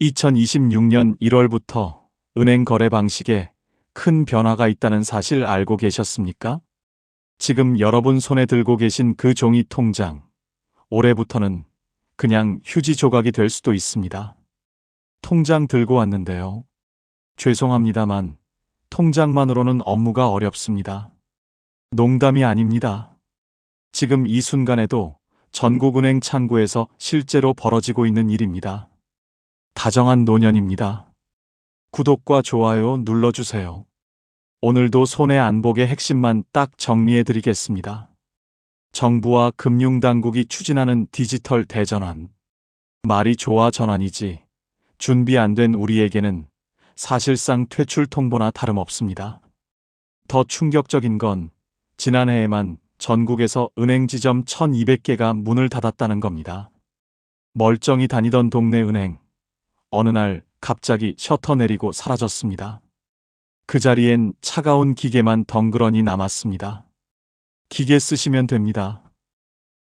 2026년 1월부터 은행 거래 방식에 큰 변화가 있다는 사실 알고 계셨습니까? 지금 여러분 손에 들고 계신 그 종이 통장, 올해부터는 그냥 휴지 조각이 될 수도 있습니다. 통장 들고 왔는데요. 죄송합니다만 통장만으로는 업무가 어렵습니다. 농담이 아닙니다. 지금 이 순간에도 전국은행 창구에서 실제로 벌어지고 있는 일입니다. 다정한 노년입니다. 구독과 좋아요 눌러주세요. 오늘도 손해 안 보게 핵심만 딱 정리해 드리겠습니다. 정부와 금융당국이 추진하는 디지털 대전환. 말이 좋아 전환이지 준비 안 된 우리에게는 사실상 퇴출 통보나 다름없습니다. 더 충격적인 건 지난해에만 전국에서 은행 지점 1200개가 문을 닫았다는 겁니다. 멀쩡히 다니던 동네 은행, 어느 날 갑자기 셔터 내리고 사라졌습니다. 그 자리엔 차가운 기계만 덩그러니 남았습니다. 기계 쓰시면 됩니다.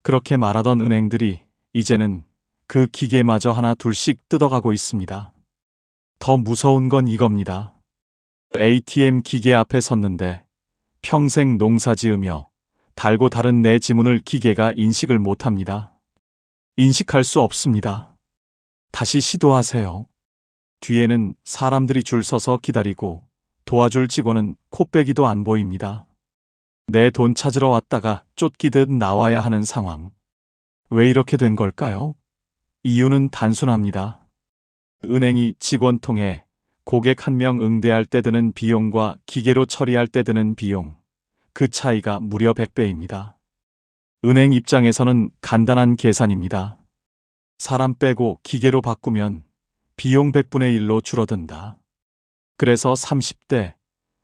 그렇게 말하던 은행들이 이제는 그 기계마저 하나 둘씩 뜯어가고 있습니다. 더 무서운 건 이겁니다. ATM 기계 앞에 섰는데 평생 농사 지으며 달고 다른 내 지문을 기계가 인식을 못합니다. 인식할 수 없습니다. 다시 시도하세요. 뒤에는 사람들이 줄 서서 기다리고 도와줄 직원은 코빼기도 안 보입니다. 내 돈 찾으러 왔다가 쫓기듯 나와야 하는 상황. 왜 이렇게 된 걸까요? 이유는 단순합니다. 은행이 직원 통해 고객 한 명 응대할 때 드는 비용과 기계로 처리할 때 드는 비용, 그 차이가 무려 100배입니다. 은행 입장에서는 간단한 계산입니다. 사람 빼고 기계로 바꾸면 비용 100분의 1로 줄어든다. 그래서 30대,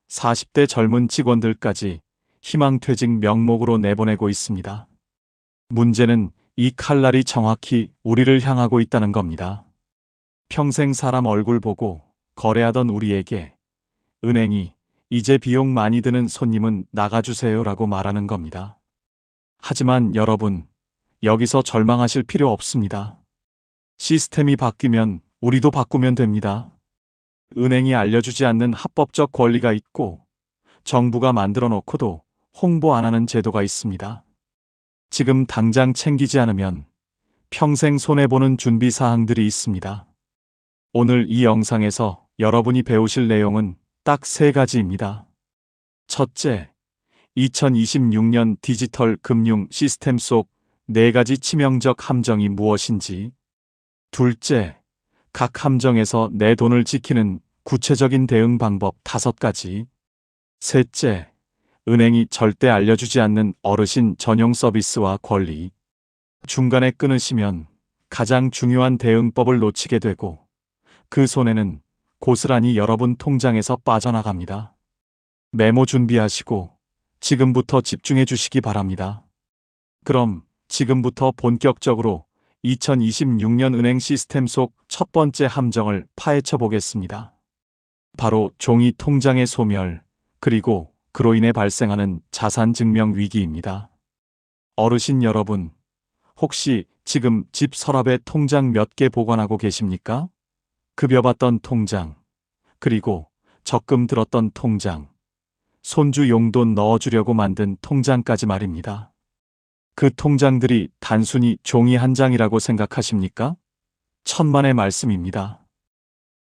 40대 젊은 직원들까지 희망퇴직 명목으로 내보내고 있습니다. 문제는 이 칼날이 정확히 우리를 향하고 있다는 겁니다. 평생 사람 얼굴 보고 거래하던 우리에게 은행이 이제 비용 많이 드는 손님은 나가주세요라고 말하는 겁니다. 하지만 여러분, 여기서 절망하실 필요 없습니다. 시스템이 바뀌면 우리도 바꾸면 됩니다. 은행이 알려주지 않는 합법적 권리가 있고 정부가 만들어 놓고도 홍보 안 하는 제도가 있습니다. 지금 당장 챙기지 않으면 평생 손해보는 준비 사항들이 있습니다. 오늘 이 영상에서 여러분이 배우실 내용은 딱 3가지입니다. 첫째, 2026년 디지털 금융 시스템 속 4가지 치명적 함정이 무엇인지. 둘째, 각 함정에서 내 돈을 지키는 구체적인 대응 방법 5가지. 셋째, 은행이 절대 알려주지 않는 어르신 전용 서비스와 권리. 중간에 끊으시면 가장 중요한 대응법을 놓치게 되고 그 손해는 고스란히 여러분 통장에서 빠져나갑니다. 메모 준비하시고 지금부터 집중해 주시기 바랍니다. 그럼 지금부터 본격적으로 2026년 은행 시스템 속 첫 번째 함정을 파헤쳐 보겠습니다. 바로 종이 통장의 소멸, 그리고 그로 인해 발생하는 자산 증명 위기입니다. 어르신 여러분, 혹시 지금 집 서랍에 통장 몇 개 보관하고 계십니까? 급여받던 통장, 그리고 적금 들었던 통장, 손주 용돈 넣어주려고 만든 통장까지 말입니다. 그 통장들이 단순히 종이 한 장이라고 생각하십니까? 천만의 말씀입니다.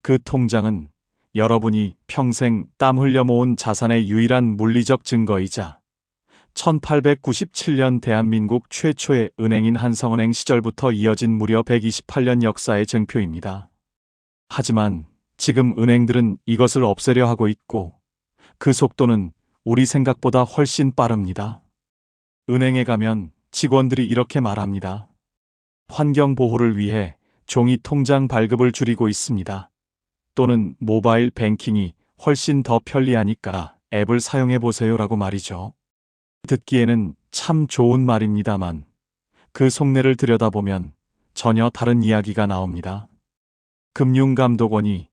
그 통장은 여러분이 평생 땀 흘려 모은 자산의 유일한 물리적 증거이자 1897년 대한민국 최초의 은행인 한성은행 시절부터 이어진 무려 128년 역사의 증표입니다. 하지만 지금 은행들은 이것을 없애려 하고 있고 그 속도는 우리 생각보다 훨씬 빠릅니다. 은행에 가면 직원들이 이렇게 말합니다. 환경 보호를 위해 종이 통장 발급을 줄이고 있습니다. 또는 모바일 뱅킹이 훨씬 더 편리하니까 앱을 사용해 보세요라고 말이죠. 듣기에는 참 좋은 말입니다만 그 속내를 들여다보면 전혀 다른 이야기가 나옵니다. 금융감독원이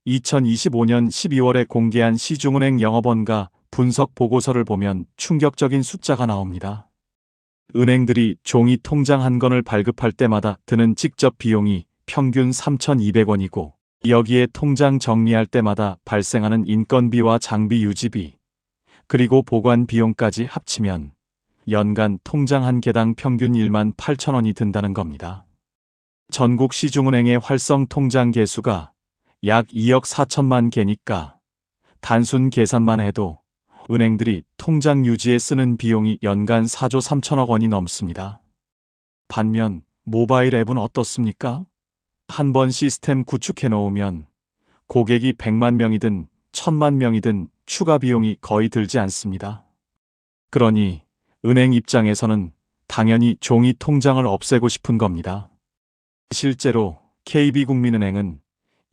2025년 12월에 공개한 시중은행 영업원가 분석 보고서를 보면 충격적인 숫자가 나옵니다. 은행들이 종이 통장 한 건을 발급할 때마다 드는 직접 비용이 평균 3,200원이고 여기에 통장 정리할 때마다 발생하는 인건비와 장비 유지비, 그리고 보관 비용까지 합치면 연간 통장 한 개당 평균 1만 8천 원이 든다는 겁니다. 전국 시중은행의 활성 통장 개수가 약 2억 4천만 개니까 단순 계산만 해도 은행들이 통장 유지에 쓰는 비용이 연간 4조 3천억 원이 넘습니다. 반면 모바일 앱은 어떻습니까? 한 번 시스템 구축해 놓으면 고객이 100만 명이든 1000만 명이든 추가 비용이 거의 들지 않습니다. 그러니 은행 입장에서는 당연히 종이 통장을 없애고 싶은 겁니다. 실제로 KB국민은행은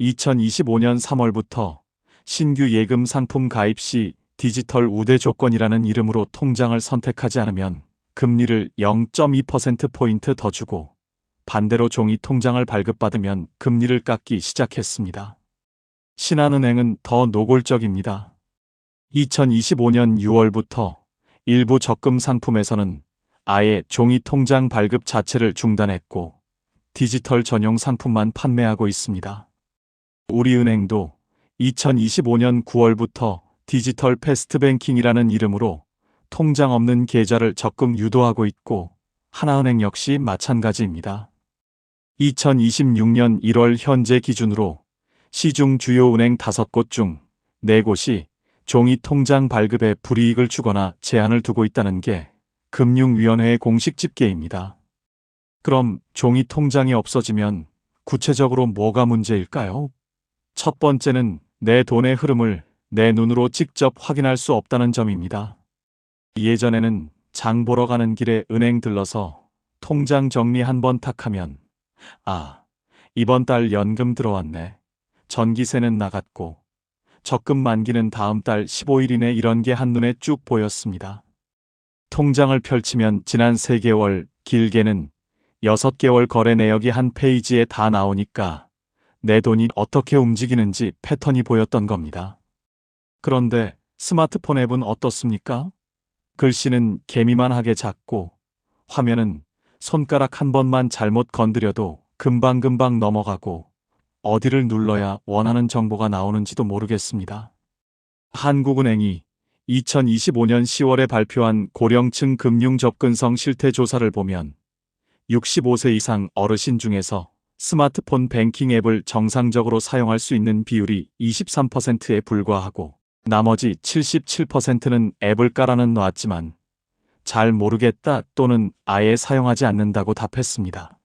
2025년 3월부터 신규 예금 상품 가입 시 디지털 우대 조건이라는 이름으로 통장을 선택하지 않으면 금리를 0.2%포인트 더 주고 반대로 종이 통장을 발급받으면 금리를 깎기 시작했습니다. 신한은행은 더 노골적입니다. 2025년 6월부터 일부 적금 상품에서는 아예 종이 통장 발급 자체를 중단했고 디지털 전용 상품만 판매하고 있습니다. 우리은행도 2025년 9월부터 디지털 패스트뱅킹이라는 이름으로 통장 없는 계좌를 적금 유도하고 있고 하나은행 역시 마찬가지입니다. 2026년 1월 현재 기준으로 시중 주요 은행 5곳 중 4곳이 종이 통장 발급에 불이익을 주거나 제한을 두고 있다는 게 금융위원회의 공식 집계입니다. 그럼 종이 통장이 없어지면 구체적으로 뭐가 문제일까요? 첫 번째는 내 돈의 흐름을 내 눈으로 직접 확인할 수 없다는 점입니다. 예전에는 장 보러 가는 길에 은행 들러서 통장 정리 한번 탁 하면 이번 달 연금 들어왔네. 전기세는 나갔고 적금 만기는 다음 달 15일이네 이런 게 한눈에 쭉 보였습니다. 통장을 펼치면 지난 3개월, 길게는 6개월 거래 내역이 한 페이지에 다 나오니까 내 돈이 어떻게 움직이는지 패턴이 보였던 겁니다. 그런데 스마트폰 앱은 어떻습니까? 글씨는 개미만하게 작고 화면은 손가락 한 번만 잘못 건드려도 금방금방 넘어가고 어디를 눌러야 원하는 정보가 나오는지도 모르겠습니다. 한국은행이 2025년 10월에 발표한 고령층 금융 접근성 실태 조사를 보면 65세 이상 어르신 중에서 스마트폰 뱅킹 앱을 정상적으로 사용할 수 있는 비율이 23%에 불과하고 나머지 77%는 앱을 깔아는 놨지만 잘 모르겠다 또는 아예 사용하지 않는다고 답했습니다.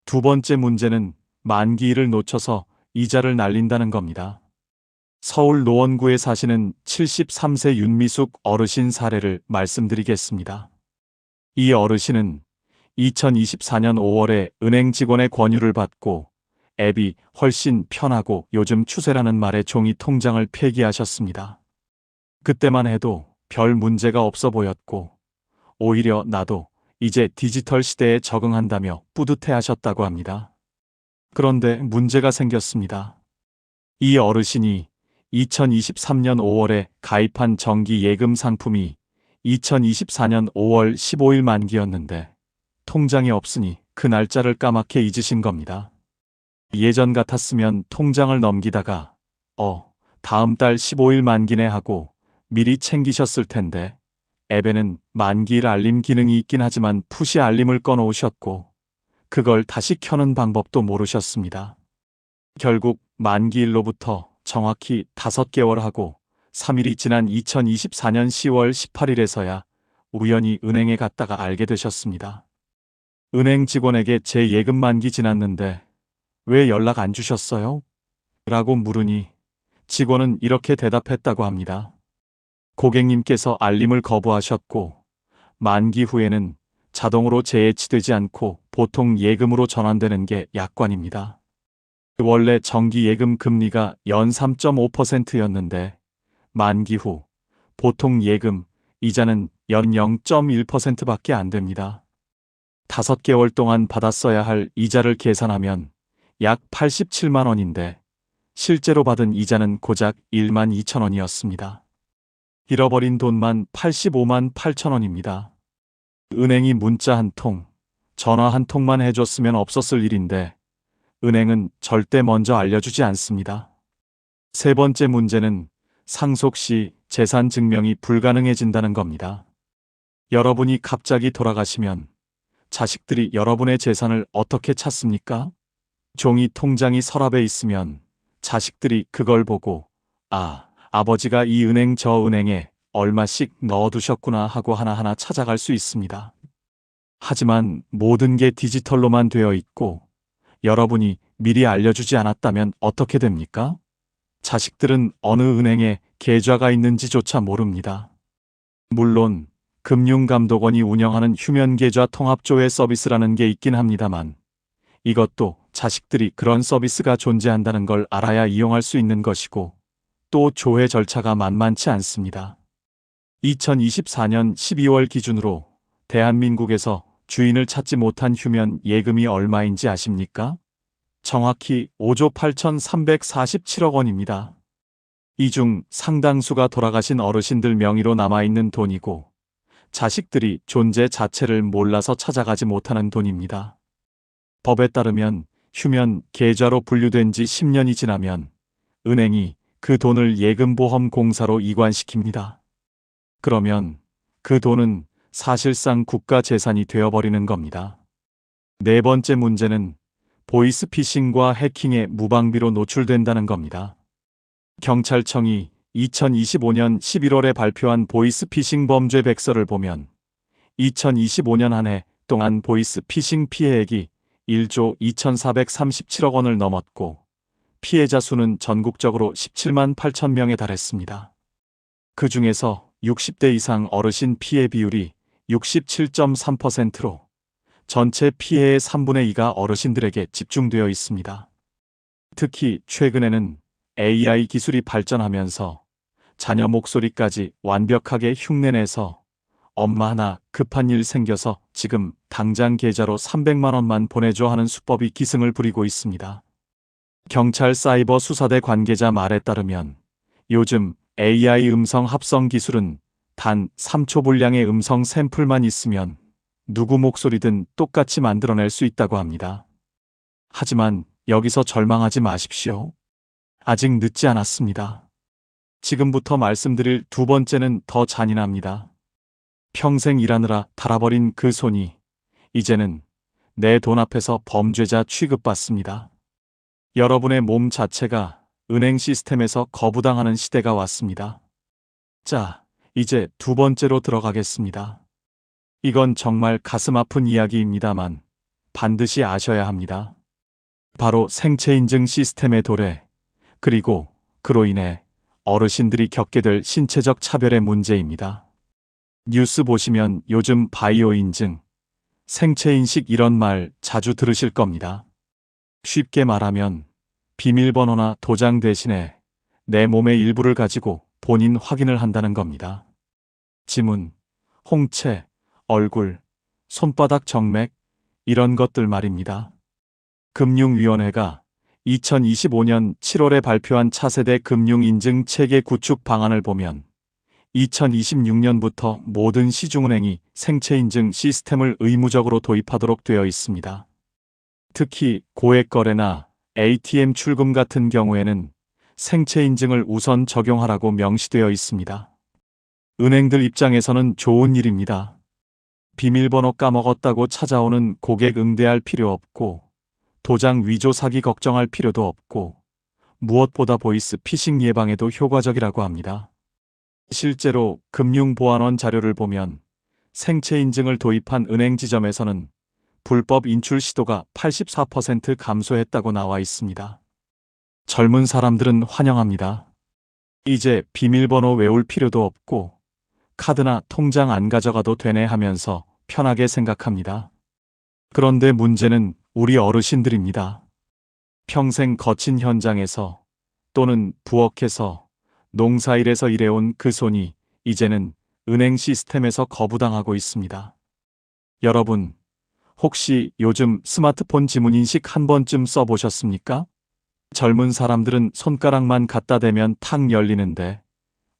두 번째 문제는 만기일을 놓쳐서 이자를 날린다는 겁니다. 서울 노원구에 사시는 73세 윤미숙 어르신 사례를 말씀드리겠습니다. 이 어르신은 2024년 5월에 은행 직원의 권유를 받고 앱이 훨씬 편하고 요즘 추세라는 말에 종이 통장을 폐기하셨습니다. 그때만 해도 별 문제가 없어 보였고 오히려 나도 이제 디지털 시대에 적응한다며 뿌듯해하셨다고 합니다. 그런데 문제가 생겼습니다. 이 어르신이 2023년 5월에 가입한 정기 예금 상품이 2024년 5월 15일 만기였는데 통장이 없으니 그 날짜를 까맣게 잊으신 겁니다. 예전 같았으면 통장을 넘기다가 다음 달 15일 만기네 하고 미리 챙기셨을 텐데 앱에는 만기일 알림 기능이 있긴 하지만 푸시 알림을 꺼놓으셨고 그걸 다시 켜는 방법도 모르셨습니다. 결국 만기일로부터 정확히 5개월 하고 3일이 지난 2024년 10월 18일에서야 우연히 은행에 갔다가 알게 되셨습니다. 은행 직원에게 제 예금 만기 지났는데 왜 연락 안 주셨어요? 라고 물으니 직원은 이렇게 대답했다고 합니다. 고객님께서 알림을 거부하셨고 만기 후에는 자동으로 재해치되지 않고 보통 예금으로 전환되는 게 약관입니다. 원래 정기 예금 금리가 연 3.5%였는데 만기 후 보통 예금 이자는 연 0.1%밖에 안 됩니다. 5개월 동안 받았어야 할 이자를 계산하면 약 87만 원인데 실제로 받은 이자는 고작 1만 2천 원이었습니다. 잃어버린 돈만 85만 8천 원입니다. 은행이 문자 한 통, 전화 한 통만 해줬으면 없었을 일인데 은행은 절대 먼저 알려주지 않습니다. 세 번째 문제는 상속 시 재산 증명이 불가능해진다는 겁니다. 여러분이 갑자기 돌아가시면 자식들이 여러분의 재산을 어떻게 찾습니까? 종이 통장이 서랍에 있으면 자식들이 그걸 보고 아버지가 이 은행 저 은행에 얼마씩 넣어두셨구나 하고 하나하나 찾아갈 수 있습니다. 하지만 모든 게 디지털로만 되어 있고 여러분이 미리 알려주지 않았다면 어떻게 됩니까? 자식들은 어느 은행에 계좌가 있는지조차 모릅니다. 물론 금융감독원이 운영하는 휴면계좌 통합조회 서비스라는 게 있긴 합니다만 이것도 자식들이 그런 서비스가 존재한다는 걸 알아야 이용할 수 있는 것이고 또 조회 절차가 만만치 않습니다. 2024년 12월 기준으로 대한민국에서 주인을 찾지 못한 휴면 예금이 얼마인지 아십니까? 정확히 5조 8,347억 원입니다. 이 중 상당수가 돌아가신 어르신들 명의로 남아있는 돈이고 자식들이 존재 자체를 몰라서 찾아가지 못하는 돈입니다. 법에 따르면 휴면 계좌로 분류된 지 10년이 지나면 은행이 그 돈을 예금보험공사로 이관시킵니다. 그러면 그 돈은 사실상 국가 재산이 되어버리는 겁니다. 네 번째 문제는 보이스피싱과 해킹에 무방비로 노출된다는 겁니다. 경찰청이 2025년 11월에 발표한 보이스피싱 범죄 백서를 보면 2025년 한 해 동안 보이스피싱 피해액이 1조 2,437억 원을 넘었고 피해자 수는 전국적으로 17만 8천 명에 달했습니다. 그 중에서 60대 이상 어르신 피해 비율이 67.3%로 전체 피해의 3분의 2가 어르신들에게 집중되어 있습니다. 특히 최근에는 AI 기술이 발전하면서 자녀 목소리까지 완벽하게 흉내내서 엄마 하나 급한 일 생겨서 지금 당장 계좌로 300만 원만 보내줘 하는 수법이 기승을 부리고 있습니다. 경찰 사이버 수사대 관계자 말에 따르면 요즘 AI 음성 합성 기술은 단 3초 분량의 음성 샘플만 있으면 누구 목소리든 똑같이 만들어낼 수 있다고 합니다. 하지만 여기서 절망하지 마십시오. 아직 늦지 않았습니다. 지금부터 말씀드릴 두 번째는 더 잔인합니다. 평생 일하느라 달아버린 그 손이 이제는 내 돈 앞에서 범죄자 취급받습니다. 여러분의 몸 자체가 은행 시스템에서 거부당하는 시대가 왔습니다. 자, 이제 두 번째로 들어가겠습니다. 이건 정말 가슴 아픈 이야기입니다만 반드시 아셔야 합니다. 바로 생체인증 시스템의 도래, 그리고 그로 인해 어르신들이 겪게 될 신체적 차별의 문제입니다. 뉴스 보시면 요즘 바이오 인증, 생체인식 이런 말 자주 들으실 겁니다. 쉽게 말하면 비밀번호나 도장 대신에 내 몸의 일부를 가지고 본인 확인을 한다는 겁니다. 지문, 홍채, 얼굴, 손바닥 정맥 이런 것들 말입니다. 금융위원회가 2025년 7월에 발표한 차세대 금융인증 체계 구축 방안을 보면 2026년부터 모든 시중은행이 생체인증 시스템을 의무적으로 도입하도록 되어 있습니다. 특히 고액 거래나 ATM 출금 같은 경우에는 생체인증을 우선 적용하라고 명시되어 있습니다. 은행들 입장에서는 좋은 일입니다. 비밀번호 까먹었다고 찾아오는 고객 응대할 필요 없고 도장 위조 사기 걱정할 필요도 없고 무엇보다 보이스 피싱 예방에도 효과적이라고 합니다. 실제로 금융보안원 자료를 보면 생체인증을 도입한 은행 지점에서는 불법 인출 시도가 84% 감소했다고 나와 있습니다. 젊은 사람들은 환영합니다. 이제 비밀번호 외울 필요도 없고 카드나 통장 안 가져가도 되네 하면서 편하게 생각합니다. 그런데 문제는 우리 어르신들입니다. 평생 거친 현장에서 또는 부엌에서 농사일에서 일해온 그 손이 이제는 은행 시스템에서 거부당하고 있습니다. 여러분, 혹시 요즘 스마트폰 지문인식 한 번쯤 써보셨습니까? 젊은 사람들은 손가락만 갖다 대면 탁 열리는데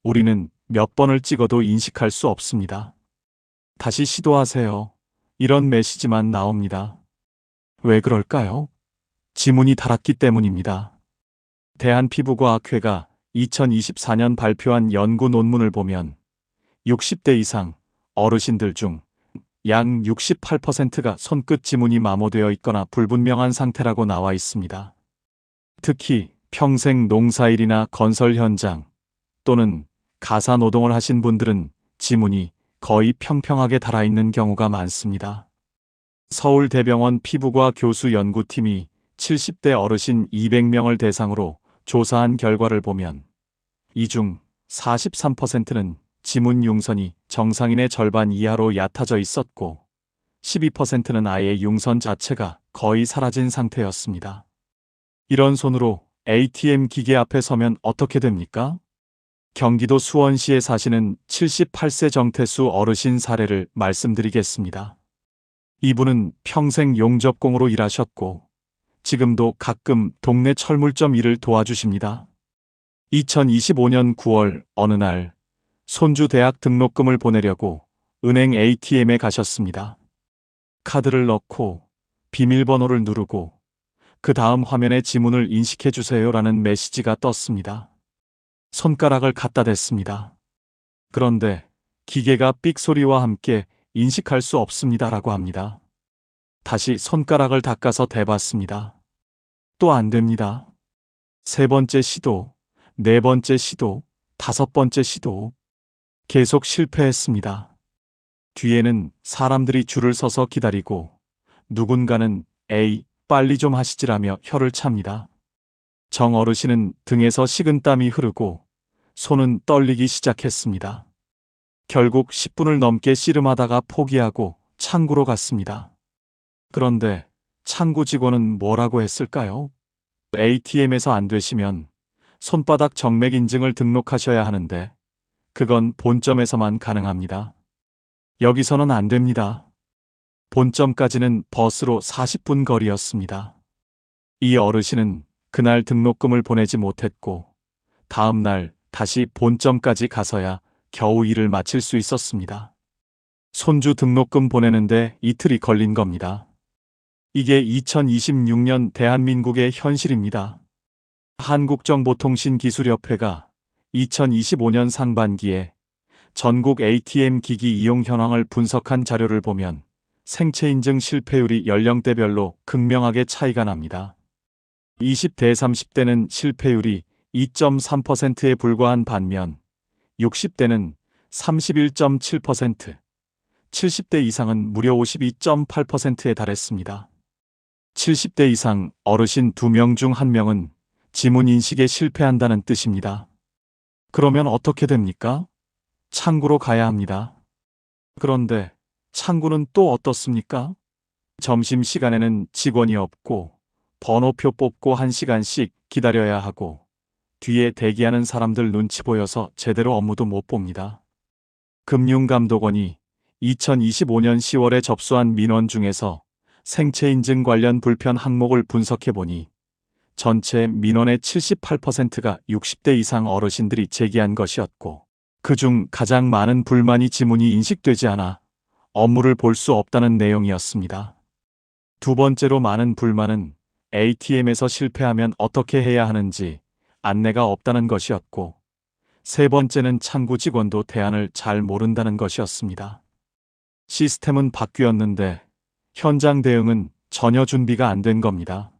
우리는 몇 번을 찍어도 인식할 수 없습니다. 다시 시도하세요. 이런 메시지만 나옵니다. 왜 그럴까요? 지문이 닳았기 때문입니다. 대한피부과학회가 2024년 발표한 연구 논문을 보면 60대 이상 어르신들 중 약 68%가 손끝 지문이 마모되어 있거나 불분명한 상태라고 나와 있습니다. 특히 평생 농사일이나 건설 현장 또는 가사 노동을 하신 분들은 지문이 거의 평평하게 닳아있는 경우가 많습니다. 서울대병원 피부과 교수 연구팀이 70대 어르신 200명을 대상으로 조사한 결과를 보면 이 중 43%는 지문 융선이 정상인의 절반 이하로 얕아져 있었고 12%는 아예 융선 자체가 거의 사라진 상태였습니다. 이런 손으로 ATM 기계 앞에 서면 어떻게 됩니까? 경기도 수원시에 사시는 78세 정태수 어르신 사례를 말씀드리겠습니다. 이분은 평생 용접공으로 일하셨고 지금도 가끔 동네 철물점 일을 도와주십니다. 2025년 9월 어느 날 손주 대학 등록금을 보내려고 은행 ATM에 가셨습니다. 카드를 넣고 비밀번호를 누르고 그 다음 화면에 지문을 인식해 주세요라는 메시지가 떴습니다. 손가락을 갖다 댔습니다. 그런데 기계가 삑 소리와 함께 인식할 수 없습니다라고 합니다. 다시 손가락을 닦아서 대봤습니다. 또 안 됩니다. 세 번째 시도, 네 번째 시도, 다섯 번째 시도. 계속 실패했습니다. 뒤에는 사람들이 줄을 서서 기다리고 누군가는 에이, 빨리 좀 하시지라며 혀를 찹니다. 정 어르신은 등에서 식은땀이 흐르고 손은 떨리기 시작했습니다. 결국 10분을 넘게 씨름하다가 포기하고 창구로 갔습니다. 그런데 창구 직원은 뭐라고 했을까요? ATM에서 안 되시면 손바닥 정맥 인증을 등록하셔야 하는데 그건 본점에서만 가능합니다. 여기서는 안 됩니다. 본점까지는 버스로 40분 거리였습니다. 이 어르신은 그날 등록금을 보내지 못했고 다음 날 다시 본점까지 가서야 겨우 일을 마칠 수 있었습니다. 손주 등록금 보내는데 이틀이 걸린 겁니다. 이게 2026년 대한민국의 현실입니다. 한국정보통신기술협회가 2025년 상반기에 전국 ATM 기기 이용 현황을 분석한 자료를 보면 생체 인증 실패율이 연령대별로 극명하게 차이가 납니다. 20대 30대는 실패율이 2.3%에 불과한 반면 60대는 31.7%, 70대 이상은 무려 52.8%에 달했습니다. 70대 이상 어르신 2명 중 1명은 지문 인식에 실패한다는 뜻입니다. 그러면 어떻게 됩니까? 창구로 가야 합니다. 그런데 창구는 또 어떻습니까? 점심시간에는 직원이 없고 번호표 뽑고 1시간씩 기다려야 하고 뒤에 대기하는 사람들 눈치 보여서 제대로 업무도 못 봅니다. 금융감독원이 2025년 10월에 접수한 민원 중에서 생체인증 관련 불편 항목을 분석해보니 전체 민원의 78%가 60대 이상 어르신들이 제기한 것이었고 그중 가장 많은 불만이 지문이 인식되지 않아 업무를 볼 수 없다는 내용이었습니다. 두 번째로 많은 불만은 ATM에서 실패하면 어떻게 해야 하는지 안내가 없다는 것이었고 세 번째는 창구 직원도 대안을 잘 모른다는 것이었습니다. 시스템은 바뀌었는데 현장 대응은 전혀 준비가 안 된 겁니다.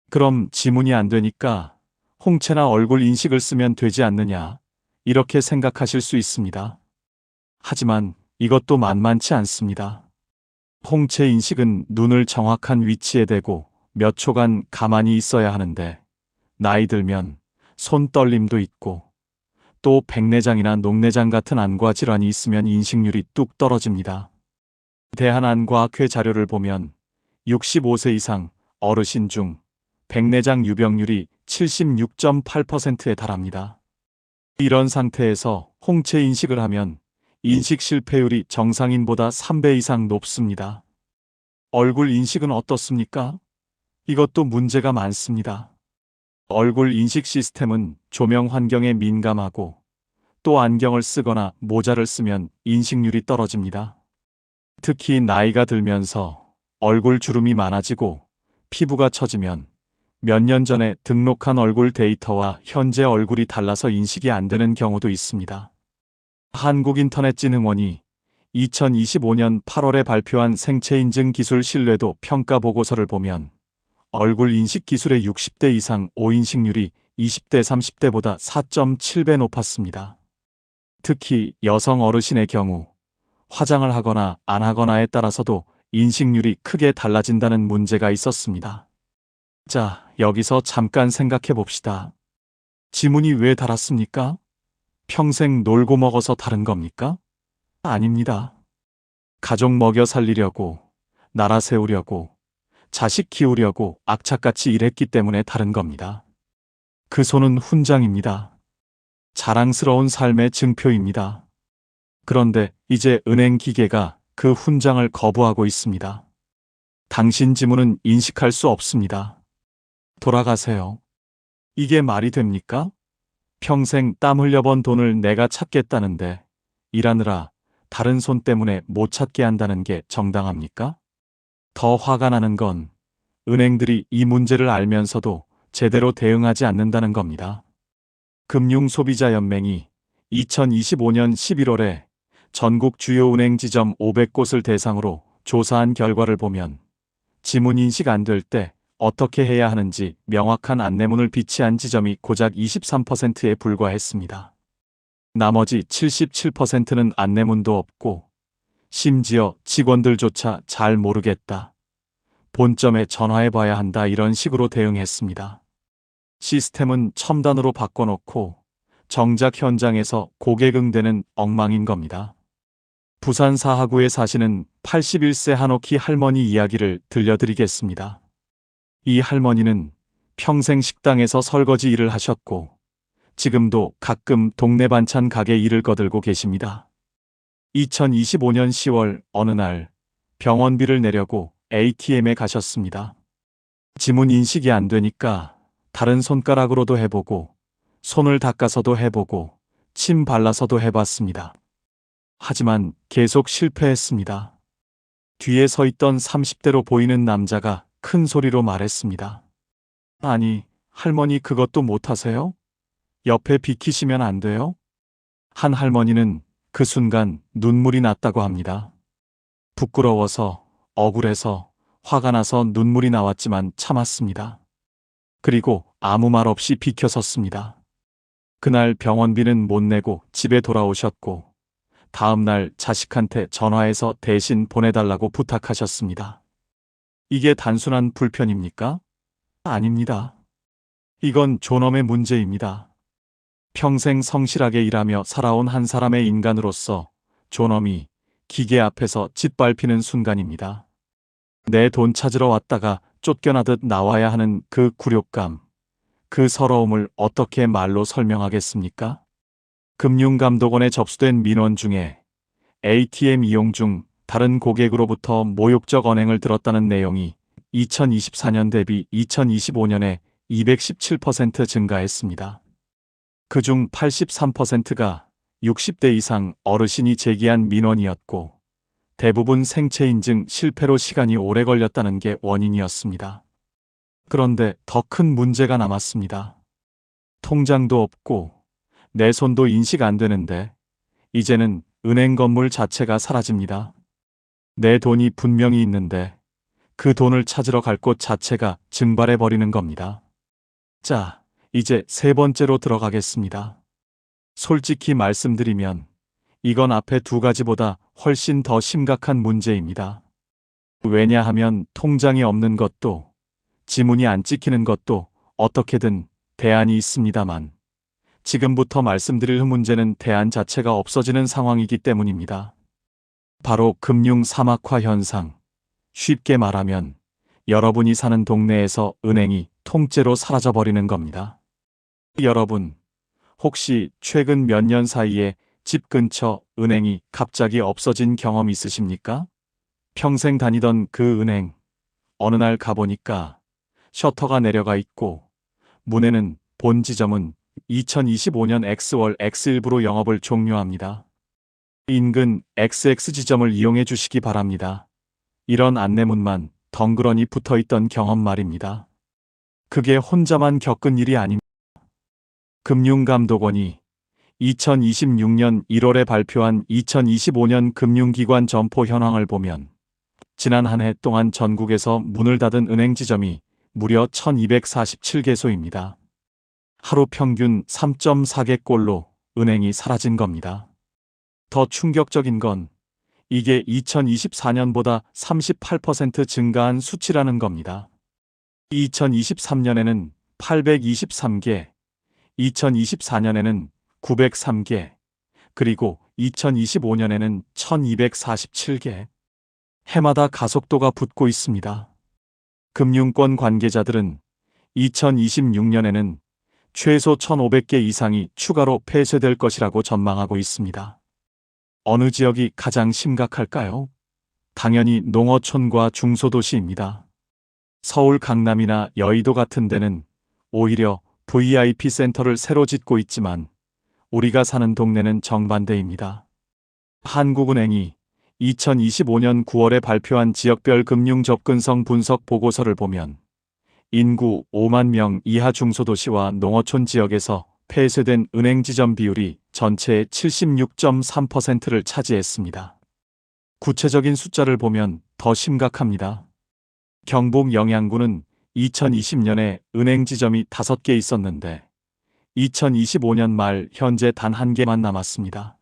그럼 지문이 안 되니까 홍채나 얼굴 인식을 쓰면 되지 않느냐 이렇게 생각하실 수 있습니다. 하지만 이것도 만만치 않습니다. 홍채 인식은 눈을 정확한 위치에 대고 몇 초간 가만히 있어야 하는데 나이 들면 손 떨림도 있고 또 백내장이나 녹내장 같은 안과 질환이 있으면 인식률이 뚝 떨어집니다. 대한안과학회 자료를 보면 65세 이상 어르신 중 백내장 유병률이 76.8%에 달합니다. 이런 상태에서 홍채 인식을 하면 인식 실패율이 정상인보다 3배 이상 높습니다. 얼굴 인식은 어떻습니까? 이것도 문제가 많습니다. 얼굴 인식 시스템은 조명 환경에 민감하고 또 안경을 쓰거나 모자를 쓰면 인식률이 떨어집니다. 특히 나이가 들면서 얼굴 주름이 많아지고 피부가 처지면 몇 년 전에 등록한 얼굴 데이터와 현재 얼굴이 달라서 인식이 안 되는 경우도 있습니다. 한국인터넷진흥원이 2025년 8월에 발표한 생체인증 기술 신뢰도 평가 보고서를 보면 얼굴 인식 기술의 60대 이상 5인식률이 20대 30대보다 4.7배 높았습니다. 특히 여성 어르신의 경우 화장을 하거나 안 하거나에 따라서도 인식률이 크게 달라진다는 문제가 있었습니다. 자, 여기서 잠깐 생각해 봅시다. 지문이 왜 달았습니까? 평생 놀고 먹어서 다른 겁니까? 아닙니다. 가족 먹여 살리려고, 나라 세우려고, 자식 키우려고 악착같이 일했기 때문에 다른 겁니다. 그 손은 훈장입니다. 자랑스러운 삶의 증표입니다. 그런데 이제 은행 기계가 그 훈장을 거부하고 있습니다. 당신 지문은 인식할 수 없습니다. 돌아가세요. 이게 말이 됩니까? 평생 땀 흘려번 돈을 내가 찾겠다는데 일하느라 다른 손 때문에 못 찾게 한다는 게 정당합니까? 더 화가 나는 건 은행들이 이 문제를 알면서도 제대로 대응하지 않는다는 겁니다. 금융소비자연맹이 2025년 11월에 전국 주요 은행 지점 500곳을 대상으로 조사한 결과를 보면 지문 인식 안 될 때 어떻게 해야 하는지 명확한 안내문을 비치한 지점이 고작 23%에 불과했습니다. 나머지 77%는 안내문도 없고 심지어 직원들조차 잘 모르겠다. 본점에 전화해봐야 한다 이런 식으로 대응했습니다. 시스템은 첨단으로 바꿔놓고 정작 현장에서 고개 응대는 엉망인 겁니다. 부산 사하구에 사시는 81세 한옥희 할머니 이야기를 들려드리겠습니다. 이 할머니는 평생 식당에서 설거지 일을 하셨고 지금도 가끔 동네 반찬 가게 일을 거들고 계십니다. 2025년 10월 어느 날 병원비를 내려고 ATM에 가셨습니다. 지문 인식이 안 되니까 다른 손가락으로도 해보고 손을 닦아서도 해보고 침 발라서도 해봤습니다. 하지만 계속 실패했습니다. 뒤에 서 있던 30대로 보이는 남자가 큰 소리로 말했습니다. 아니, 할머니 그것도 못하세요? 옆에 비키시면 안 돼요? 한 할머니는 그 순간 눈물이 났다고 합니다. 부끄러워서, 억울해서, 화가 나서 눈물이 나왔지만 참았습니다. 그리고 아무 말 없이 비켜섰습니다. 그날 병원비는 못 내고 집에 돌아오셨고 다음 날 자식한테 전화해서 대신 보내달라고 부탁하셨습니다. 이게 단순한 불편입니까? 아닙니다. 이건 존엄의 문제입니다. 평생 성실하게 일하며 살아온 한 사람의 인간으로서 존엄이 기계 앞에서 짓밟히는 순간입니다. 내 돈 찾으러 왔다가 쫓겨나듯 나와야 하는 그 굴욕감, 그 서러움을 어떻게 말로 설명하겠습니까? 금융감독원에 접수된 민원 중에 ATM 이용 중 다른 고객으로부터 모욕적 언행을 들었다는 내용이 2024년 대비 2025년에 217% 증가했습니다. 그중 83%가 60대 이상 어르신이 제기한 민원이었고 대부분 생체인증 실패로 시간이 오래 걸렸다는 게 원인이었습니다. 그런데 더 큰 문제가 남았습니다. 통장도 없고 내 손도 인식 안 되는데 이제는 은행 건물 자체가 사라집니다. 내 돈이 분명히 있는데 그 돈을 찾으러 갈 곳 자체가 증발해 버리는 겁니다. 자, 이제 세 번째로 들어가겠습니다. 솔직히 말씀드리면 이건 앞에 두 가지보다 훨씬 더 심각한 문제입니다. 왜냐하면 통장이 없는 것도 지문이 안 찍히는 것도 어떻게든 대안이 있습니다만 지금부터 말씀드릴 문제는 대안 자체가 없어지는 상황이기 때문입니다. 바로 금융 사막화 현상. 쉽게 말하면 여러분이 사는 동네에서 은행이 통째로 사라져버리는 겁니다. 여러분, 혹시 최근 몇 년 사이에 집 근처 은행이 갑자기 없어진 경험 있으십니까? 평생 다니던 그 은행, 어느 날 가보니까 셔터가 내려가 있고 문에는 본 지점은 2025년 X월 X일부로 영업을 종료합니다. 인근 XX 지점을 이용해 주시기 바랍니다. 이런 안내문만 덩그러니 붙어있던 경험 말입니다. 그게 혼자만 겪은 일이 아닙니다. 금융감독원이 2026년 1월에 발표한 2025년 금융기관 점포 현황을 보면 지난 한 해 동안 전국에서 문을 닫은 은행 지점이 무려 1247개소입니다. 하루 평균 3.4개꼴로 은행이 사라진 겁니다. 더 충격적인 건 이게 2024년보다 38% 증가한 수치라는 겁니다. 2023년에는 823개, 2024년에는 903개, 그리고 2025년에는 1247개. 해마다 가속도가 붙고 있습니다. 금융권 관계자들은 2026년에는 최소 1,500개 이상이 추가로 폐쇄될 것이라고 전망하고 있습니다. 어느 지역이 가장 심각할까요? 당연히 농어촌과 중소도시입니다. 서울 강남이나 여의도 같은 데는 오히려 VIP 센터를 새로 짓고 있지만 우리가 사는 동네는 정반대입니다. 한국은행이 2025년 9월에 발표한 지역별 금융 접근성 분석 보고서를 보면 인구 5만 명 이하 중소도시와 농어촌 지역에서 폐쇄된 은행 지점 비율이 전체의 76.3%를 차지했습니다. 구체적인 숫자를 보면 더 심각합니다. 경북 영양군은 2020년에 은행 지점이 5개 있었는데 2025년 말 현재 단 1개만 남았습니다.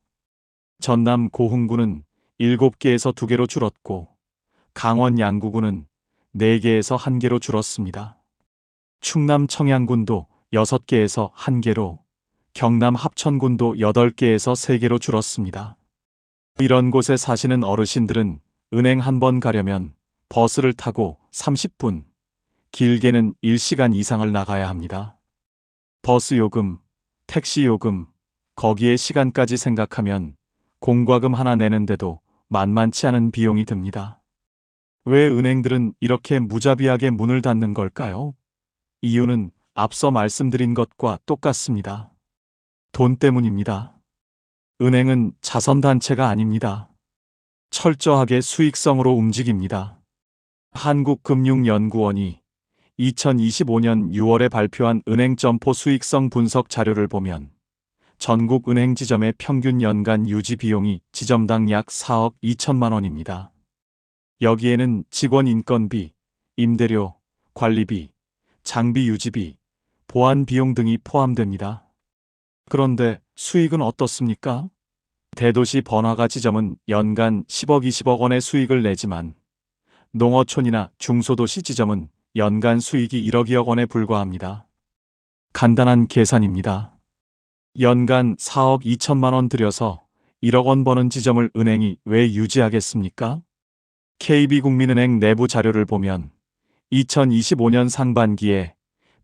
전남 고흥군은 7개에서 2개로 줄었고 강원 양구군은 4개에서 1개로 줄었습니다. 충남 청양군도 6개에서 1개로, 경남 합천군도 8개에서 3개로 줄었습니다. 이런 곳에 사시는 어르신들은 은행 한 번 가려면 버스를 타고 30분, 길게는 1시간 이상을 나가야 합니다. 버스 요금, 택시 요금, 거기에 시간까지 생각하면 공과금 하나 내는데도 만만치 않은 비용이 듭니다. 왜 은행들은 이렇게 무자비하게 문을 닫는 걸까요? 이유는 앞서 말씀드린 것과 똑같습니다. 돈 때문입니다. 은행은 자선단체가 아닙니다. 철저하게 수익성으로 움직입니다. 한국금융연구원이 2025년 6월에 발표한 은행 점포 수익성 분석 자료를 보면 전국 은행 지점의 평균 연간 유지 비용이 지점당 약 4억 2천만 원입니다. 여기에는 직원 인건비, 임대료, 관리비, 장비 유지비, 보안 비용 등이 포함됩니다. 그런데 수익은 어떻습니까? 대도시 번화가 지점은 연간 10억 20억 원의 수익을 내지만 농어촌이나 중소도시 지점은 연간 수익이 1억 2억 원에 불과합니다. 간단한 계산입니다. 연간 4억 2천만 원 들여서 1억 원 버는 지점을 은행이 왜 유지하겠습니까? KB국민은행 내부 자료를 보면 2025년 상반기에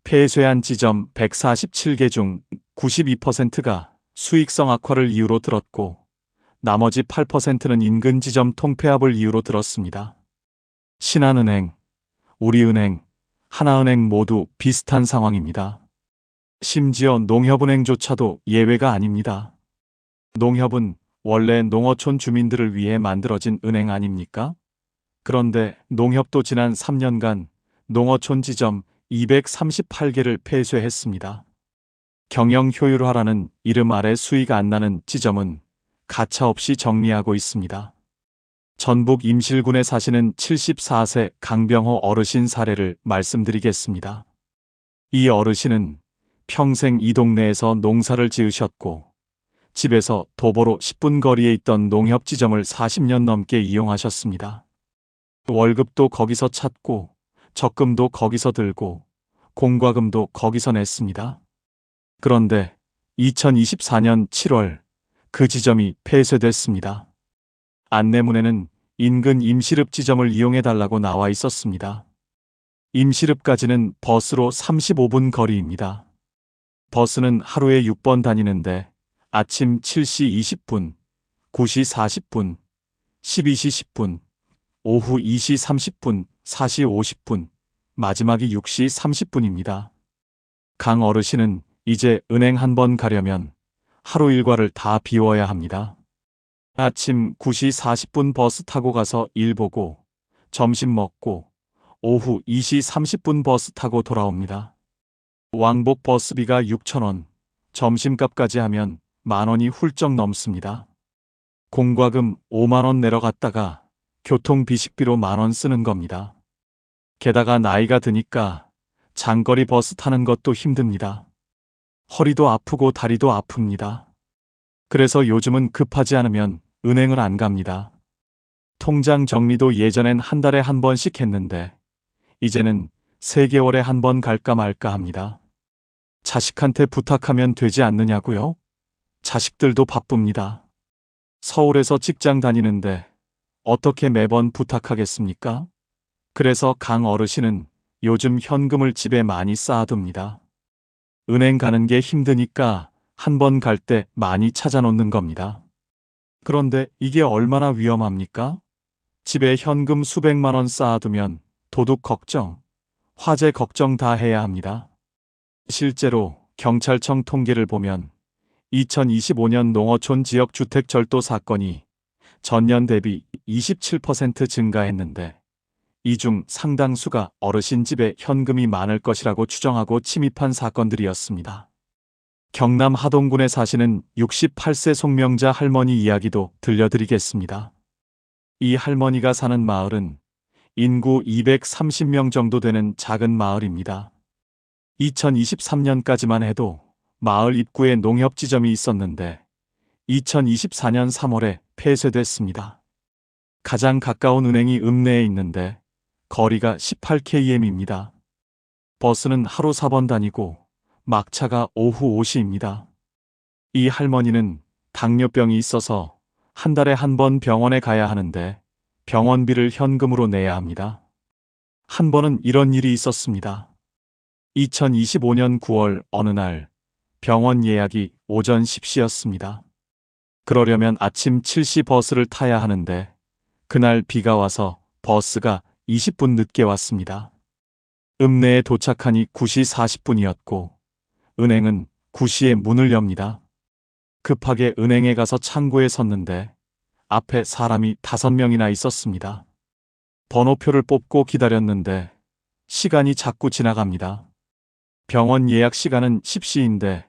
폐쇄한 지점 147개 중 92%가 수익성 악화를 이유로 들었고 나머지 8%는 인근 지점 통폐합을 이유로 들었습니다. 신한은행, 우리은행, 하나은행 모두 비슷한 상황입니다. 심지어 농협은행조차도 예외가 아닙니다. 농협은 원래 농어촌 주민들을 위해 만들어진 은행 아닙니까? 그런데 농협도 지난 3년간 농어촌 지점 238개를 폐쇄했습니다. 경영 효율화라는 이름 아래 수익 안 나는 지점은 가차없이 정리하고 있습니다. 전북 임실군에 사시는 74세 강병호 어르신 사례를 말씀드리겠습니다. 이 어르신은 평생 이 동네에서 농사를 지으셨고 집에서 도보로 10분 거리에 있던 농협 지점을 40년 넘게 이용하셨습니다. 월급도 거기서 찾고 적금도 거기서 들고 공과금도 거기서 냈습니다. 그런데 2024년 7월 그 지점이 폐쇄됐습니다. 안내문에는 인근 임실읍 지점을 이용해달라고 나와 있었습니다. 임실읍까지는 버스로 35분 거리입니다. 버스는 하루에 6번 다니는데 아침 7시 20분, 9시 40분, 12시 10분, 오후 2시 30분, 4시 50분, 마지막이 6시 30분입니다. 강 어르신은 이제 은행 한 번 가려면 하루 일과를 다 비워야 합니다. 아침 9시 40분 버스 타고 가서 일 보고 점심 먹고 오후 2시 30분 버스 타고 돌아옵니다. 왕복 버스비가 6,000원, 점심값까지 하면 10,000원이 훌쩍 넘습니다. 공과금 50,000원 내러 갔다가 교통비식비로 10,000원 쓰는 겁니다. 게다가 나이가 드니까 장거리 버스 타는 것도 힘듭니다. 허리도 아프고 다리도 아픕니다. 그래서 요즘은 급하지 않으면 은행을 안 갑니다. 통장 정리도 예전엔 한 달에 한 번씩 했는데 이제는 3개월에 한 번 갈까 말까 합니다. 자식한테 부탁하면 되지 않느냐고요? 자식들도 바쁩니다. 서울에서 직장 다니는데 어떻게 매번 부탁하겠습니까? 그래서 강 어르신은 요즘 현금을 집에 많이 쌓아둡니다. 은행 가는 게 힘드니까 한 번 갈 때 많이 찾아놓는 겁니다. 그런데 이게 얼마나 위험합니까? 집에 현금 수백만 원 쌓아두면 도둑 걱정, 화재 걱정 다 해야 합니다. 실제로 경찰청 통계를 보면 2025년 농어촌 지역 주택 절도 사건이 전년 대비 27% 증가했는데 이 중 상당수가 어르신 집에 현금이 많을 것이라고 추정하고 침입한 사건들이었습니다. 경남 하동군에 사시는 68세 송명자 할머니 이야기도 들려드리겠습니다. 이 할머니가 사는 마을은 인구 230명 정도 되는 작은 마을입니다. 2023년까지만 해도 마을 입구에 농협지점이 있었는데 2024년 3월에 폐쇄됐습니다. 가장 가까운 은행이 읍내에 있는데 거리가 18km입니다. 버스는 하루 4번 다니고 막차가 오후 5시입니다. 이 할머니는 당뇨병이 있어서 한 달에 한 번 병원에 가야 하는데 병원비를 현금으로 내야 합니다. 한 번은 이런 일이 있었습니다. 2025년 9월 어느 날 병원 예약이 오전 10시였습니다. 그러려면 아침 7시 버스를 타야 하는데 그날 비가 와서 버스가 20분 늦게 왔습니다. 읍내에 도착하니 9시 40분이었고 은행은 9시에 문을 엽니다. 급하게 은행에 가서 창구에 섰는데 앞에 사람이 5명이나 있었습니다. 번호표를 뽑고 기다렸는데 시간이 자꾸 지나갑니다. 병원 예약 시간은 10시인데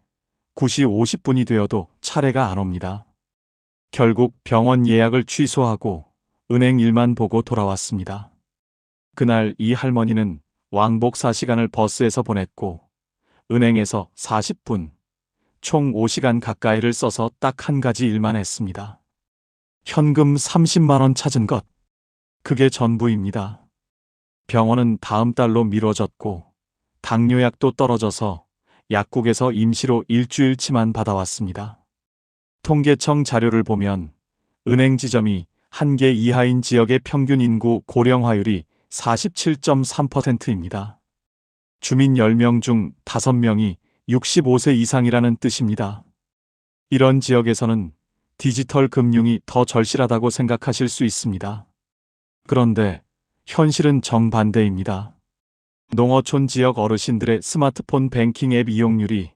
9시 50분이 되어도 차례가 안 옵니다. 결국 병원 예약을 취소하고 은행 일만 보고 돌아왔습니다. 그날 이 할머니는 왕복 4시간을 버스에서 보냈고 은행에서 40분, 총 5시간 가까이를 써서 딱 한 가지 일만 했습니다. 현금 30만 원 찾은 것. 그게 전부입니다. 병원은 다음 달로 미뤄졌고 당뇨약도 떨어져서 약국에서 임시로 일주일치만 받아왔습니다. 통계청 자료를 보면 은행 지점이 1개 이하인 지역의 평균 인구 고령화율이 47.3%입니다. 주민 10명 중 5명이 65세 이상이라는 뜻입니다. 이런 지역에서는 디지털 금융이 더 절실하다고 생각하실 수 있습니다. 그런데 현실은 정반대입니다. 농어촌 지역 어르신들의 스마트폰 뱅킹 앱 이용률이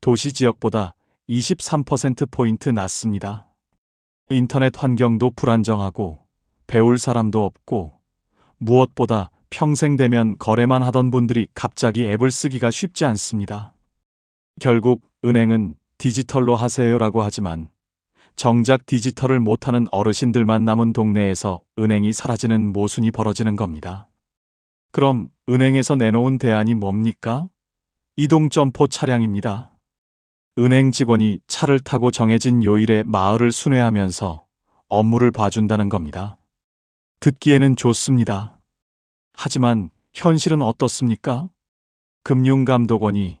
도시 지역보다 23%포인트 낮습니다. 인터넷 환경도 불안정하고 배울 사람도 없고 무엇보다 평생 대면 거래만 하던 분들이 갑자기 앱을 쓰기가 쉽지 않습니다. 결국 은행은 디지털로 하세요라고 하지만 정작 디지털을 못하는 어르신들만 남은 동네에서 은행이 사라지는 모순이 벌어지는 겁니다. 그럼 은행에서 내놓은 대안이 뭡니까? 이동점포 차량입니다. 은행 직원이 차를 타고 정해진 요일에 마을을 순회하면서 업무를 봐준다는 겁니다. 듣기에는 좋습니다. 하지만 현실은 어떻습니까? 금융감독원이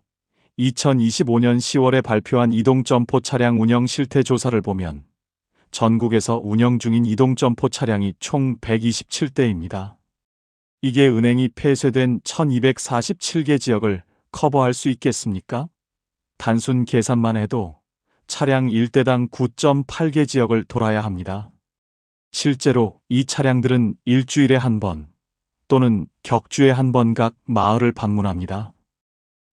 2025년 10월에 발표한 이동점포 차량 운영 실태 조사를 보면 전국에서 운영 중인 이동점포 차량이 총 127대입니다. 이게 은행이 폐쇄된 1247개 지역을 커버할 수 있겠습니까? 단순 계산만 해도 차량 1대당 9.8개 지역을 돌아야 합니다. 실제로 이 차량들은 일주일에 한 번 또는 격주에 한 번 각 마을을 방문합니다.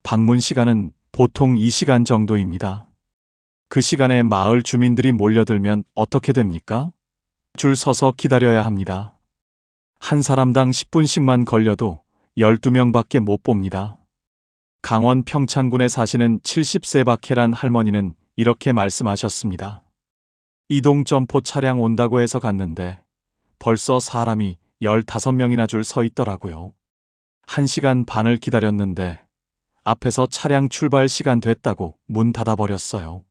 방문 시간은 보통 2시간 정도입니다. 그 시간에 마을 주민들이 몰려들면 어떻게 됩니까? 줄 서서 기다려야 합니다. 한 사람당 10분씩만 걸려도 12명밖에 못 봅니다. 강원 평창군에 사시는 70세 박혜란 할머니는 이렇게 말씀하셨습니다. 이동 점포 차량 온다고 해서 갔는데 벌써 사람이 15명이나 줄 서 있더라고요. 1시간 반을 기다렸는데 앞에서 차량 출발 시간 됐다고 문 닫아버렸어요.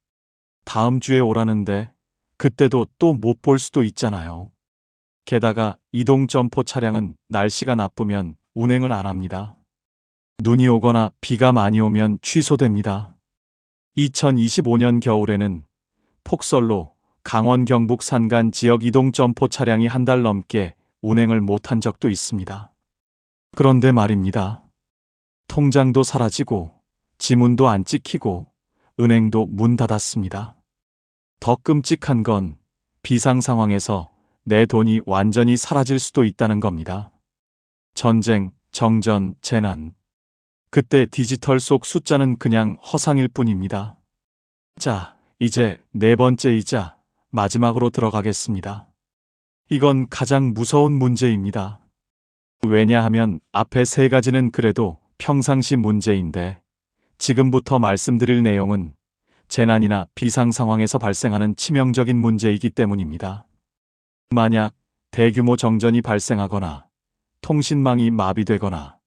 다음 주에 오라는데 그때도 또 못 볼 수도 있잖아요. 게다가 이동 점포 차량은 날씨가 나쁘면 운행을 안 합니다. 눈이 오거나 비가 많이 오면 취소됩니다. 2025년 겨울에는 폭설로 강원 경북 산간 지역 이동 점포 차량이 한 달 넘게 운행을 못한 적도 있습니다. 그런데 말입니다. 통장도 사라지고 지문도 안 찍히고 은행도 문 닫았습니다. 더 끔찍한 건 비상 상황에서 내 돈이 완전히 사라질 수도 있다는 겁니다. 전쟁, 정전, 재난. 그때 디지털 속 숫자는 그냥 허상일 뿐입니다. 자, 이제 4번째이자 마지막으로 들어가겠습니다. 이건 가장 무서운 문제입니다. 왜냐하면 앞에 3가지는 그래도 평상시 문제인데 지금부터 말씀드릴 내용은 재난이나 비상 상황에서 발생하는 치명적인 문제이기 때문입니다. 만약 대규모 정전이 발생하거나 통신망이 마비되거나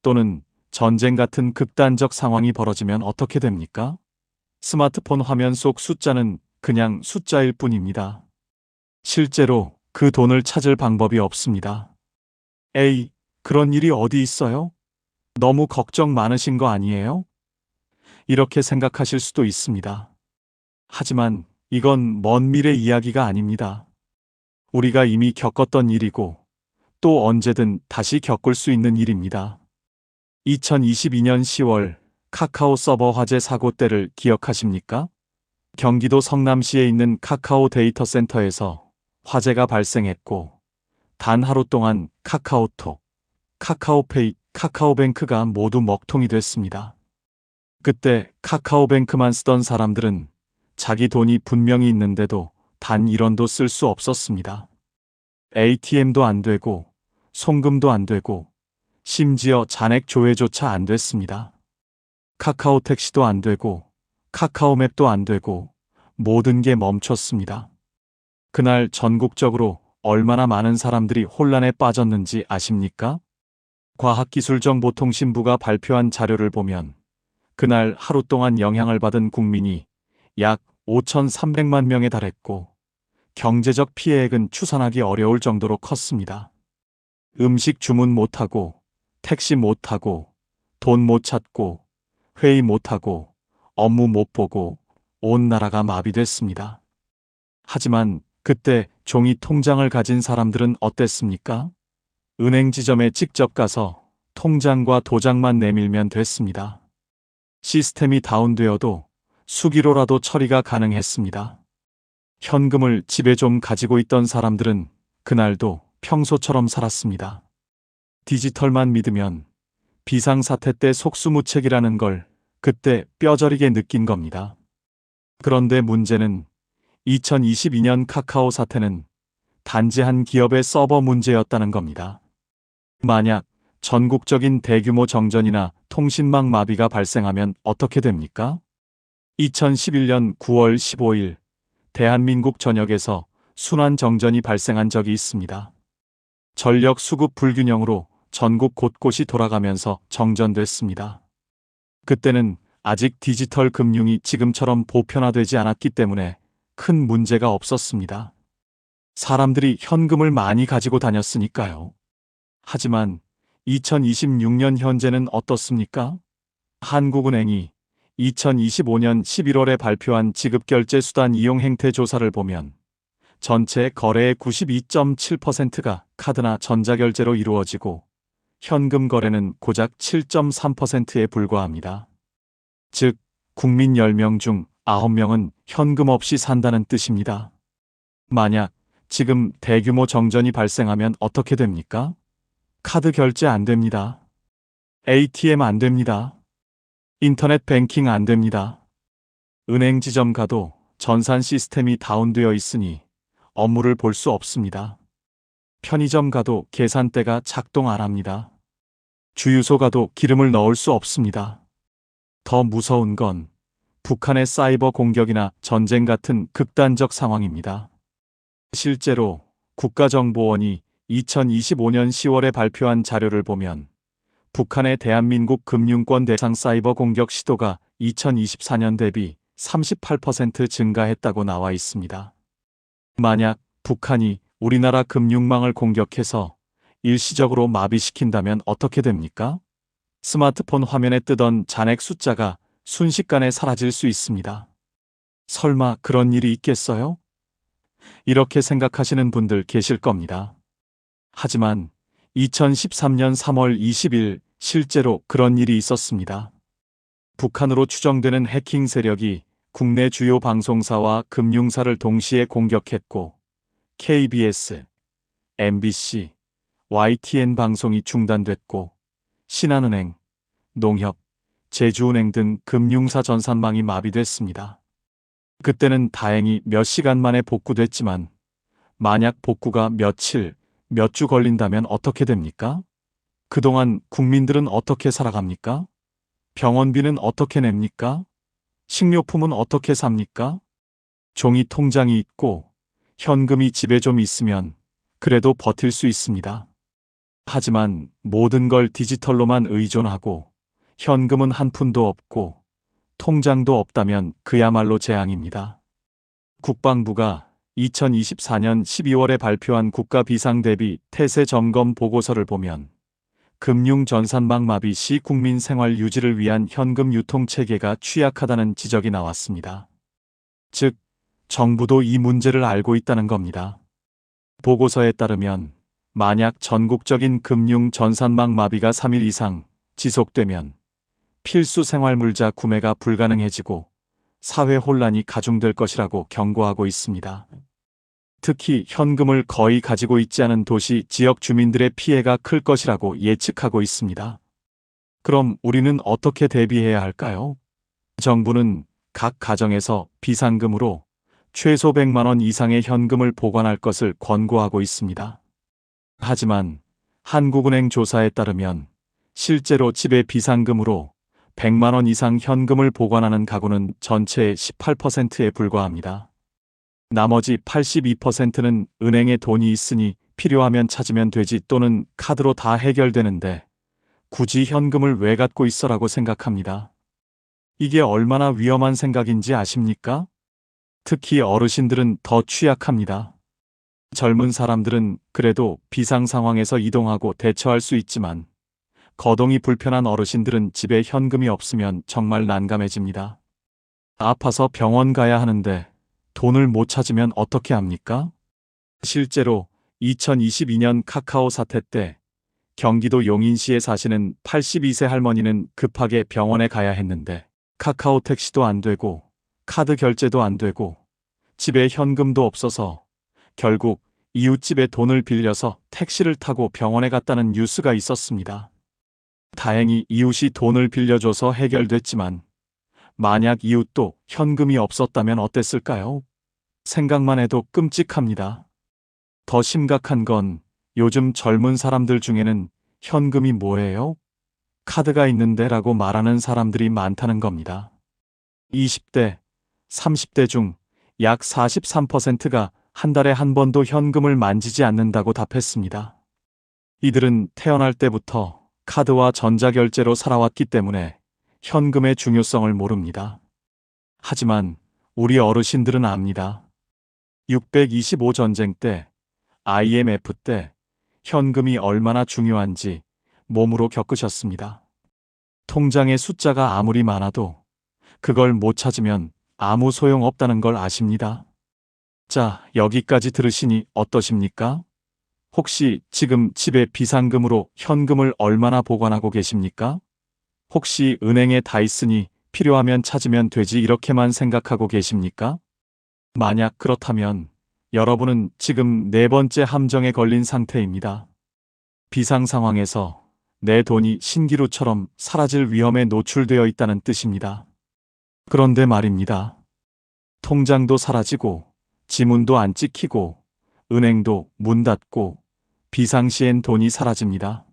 또는 전쟁 같은 극단적 상황이 벌어지면 어떻게 됩니까? 스마트폰 화면 속 숫자는 그냥 숫자일 뿐입니다. 실제로 그 돈을 찾을 방법이 없습니다. 에이, 그런 일이 어디 있어요? 너무 걱정 많으신 거 아니에요? 이렇게 생각하실 수도 있습니다. 하지만 이건 먼 미래 이야기가 아닙니다. 우리가 이미 겪었던 일이고 또 언제든 다시 겪을 수 있는 일입니다. 2022년 10월 카카오 서버 화재 사고 때를 기억하십니까? 경기도 성남시에 있는 카카오 데이터 센터에서 화재가 발생했고 단 하루 동안 카카오톡, 카카오페이, 카카오뱅크가 모두 먹통이 됐습니다. 그때 카카오뱅크만 쓰던 사람들은 자기 돈이 분명히 있는데도 단 1원도 쓸 수 없었습니다. ATM도 안 되고 송금도 안 되고 심지어 잔액 조회조차 안 됐습니다. 카카오 택시도 안 되고 카카오맵도 안 되고 모든 게 멈췄습니다. 그날 전국적으로 얼마나 많은 사람들이 혼란에 빠졌는지 아십니까? 과학기술정보통신부가 발표한 자료를 보면 그날 하루 동안 영향을 받은 국민이 약 5,300만 명에 달했고 경제적 피해액은 추산하기 어려울 정도로 컸습니다. 음식 주문 못하고 택시 못타고 돈 못 찾고 회의 못하고 업무 못 보고 온 나라가 마비됐습니다. 하지만 그때 종이 통장을 가진 사람들은 어땠습니까? 은행 지점에 직접 가서 통장과 도장만 내밀면 됐습니다. 시스템이 다운되어도 수기로라도 처리가 가능했습니다. 현금을 집에 좀 가지고 있던 사람들은 그날도 평소처럼 살았습니다. 디지털만 믿으면 비상사태 때 속수무책이라는 걸 그때 뼈저리게 느낀 겁니다. 그런데 문제는 2022년 카카오 사태는 단지 한 기업의 서버 문제였다는 겁니다. 만약 전국적인 대규모 정전이나 통신망 마비가 발생하면 어떻게 됩니까? 2011년 9월 15일 대한민국 전역에서 순환정전이 발생한 적이 있습니다. 전력 수급 불균형으로 전국 곳곳이 돌아가면서 정전됐습니다. 그때는 아직 디지털 금융이 지금처럼 보편화되지 않았기 때문에 큰 문제가 없었습니다. 사람들이 현금을 많이 가지고 다녔으니까요. 하지만 2026년 현재는 어떻습니까? 한국은행이 2025년 11월에 발표한 지급결제수단 이용 행태 조사를 보면 전체 거래의 92.7%가 카드나 전자결제로 이루어지고 현금 거래는 고작 7.3%에 불과합니다. 즉, 국민 10명 중 9명은 현금 없이 산다는 뜻입니다. 만약 지금 대규모 정전이 발생하면 어떻게 됩니까? 카드 결제 안 됩니다. ATM 안 됩니다. 인터넷 뱅킹 안 됩니다. 은행 지점 가도 전산 시스템이 다운되어 있으니 업무를 볼 수 없습니다. 편의점 가도 계산대가 작동 안 합니다. 주유소 가도 기름을 넣을 수 없습니다. 더 무서운 건 북한의 사이버 공격이나 전쟁 같은 극단적 상황입니다. 실제로 국가정보원이 2025년 10월에 발표한 자료를 보면 북한의 대한민국 금융권 대상 사이버 공격 시도가 2024년 대비 38% 증가했다고 나와 있습니다. 만약 북한이 우리나라 금융망을 공격해서 일시적으로 마비시킨다면 어떻게 됩니까? 스마트폰 화면에 뜨던 잔액 숫자가 순식간에 사라질 수 있습니다. 설마 그런 일이 있겠어요? 이렇게 생각하시는 분들 계실 겁니다. 하지만 2013년 3월 20일 실제로 그런 일이 있었습니다. 북한으로 추정되는 해킹 세력이 국내 주요 방송사와 금융사를 동시에 공격했고 KBS, MBC, YTN 방송이 중단됐고 신한은행, 농협, 제주은행 등 금융사 전산망이 마비됐습니다. 그때는 다행히 몇 시간 만에 복구됐지만 만약 복구가 며칠, 몇 주 걸린다면 어떻게 됩니까? 그동안 국민들은 어떻게 살아갑니까? 병원비는 어떻게 냅니까? 식료품은 어떻게 삽니까? 종이 통장이 있고 현금이 집에 좀 있으면 그래도 버틸 수 있습니다. 하지만 모든 걸 디지털로만 의존하고 현금은 한 푼도 없고 통장도 없다면 그야말로 재앙입니다. 국방부가 2024년 12월에 발표한 국가 비상 대비 태세 점검 보고서를 보면 금융 전산망 마비 시 국민 생활 유지를 위한 현금 유통 체계가 취약하다는 지적이 나왔습니다. 즉, 정부도 이 문제를 알고 있다는 겁니다. 보고서에 따르면 만약 전국적인 금융 전산망 마비가 3일 이상 지속되면 필수 생활물자 구매가 불가능해지고 사회 혼란이 가중될 것이라고 경고하고 있습니다. 특히 현금을 거의 가지고 있지 않은 도시 지역 주민들의 피해가 클 것이라고 예측하고 있습니다. 그럼 우리는 어떻게 대비해야 할까요? 정부는 각 가정에서 비상금으로 최소 100만 원 이상의 현금을 보관할 것을 권고하고 있습니다. 하지만 한국은행 조사에 따르면 실제로 집에 비상금으로 100만 원 이상 현금을 보관하는 가구는 전체의 18%에 불과합니다. 나머지 82%는 은행에 돈이 있으니 필요하면 찾으면 되지 또는 카드로 다 해결되는데 굳이 현금을 왜 갖고 있어라고 생각합니다. 이게 얼마나 위험한 생각인지 아십니까? 특히 어르신들은 더 취약합니다. 젊은 사람들은 그래도 비상 상황에서 이동하고 대처할 수 있지만 거동이 불편한 어르신들은 집에 현금이 없으면 정말 난감해집니다. 아파서 병원 가야 하는데 돈을 못 찾으면 어떻게 합니까? 실제로 2022년 카카오 사태 때 경기도 용인시에 사시는 82세 할머니는 급하게 병원에 가야 했는데 카카오 택시도 안 되고 카드 결제도 안 되고 집에 현금도 없어서 결국 이웃집에 돈을 빌려서 택시를 타고 병원에 갔다는 뉴스가 있었습니다. 다행히 이웃이 돈을 빌려줘서 해결됐지만 만약 이웃도 현금이 없었다면 어땠을까요? 생각만 해도 끔찍합니다. 더 심각한 건 요즘 젊은 사람들 중에는 현금이 뭐예요? 카드가 있는데 라고 말하는 사람들이 많다는 겁니다. 20대, 30대 중 약 43%가 한 달에 한 번도 현금을 만지지 않는다고 답했습니다. 이들은 태어날 때부터 카드와 전자결제로 살아왔기 때문에 현금의 중요성을 모릅니다. 하지만 우리 어르신들은 압니다. 625 전쟁 때, IMF 때 현금이 얼마나 중요한지 몸으로 겪으셨습니다. 통장의 숫자가 아무리 많아도 그걸 못 찾으면 아무 소용없다는 걸 아십니다. 자, 여기까지 들으시니 어떠십니까? 혹시 지금 집에 비상금으로 현금을 얼마나 보관하고 계십니까? 혹시 은행에 다 있으니 필요하면 찾으면 되지 이렇게만 생각하고 계십니까? 만약 그렇다면 여러분은 지금 네 번째 함정에 걸린 상태입니다. 비상 상황에서 내 돈이 신기루처럼 사라질 위험에 노출되어 있다는 뜻입니다. 그런데 말입니다. 통장도 사라지고 지문도 안 찍히고 은행도 문 닫고 비상시엔 돈이 사라집니다.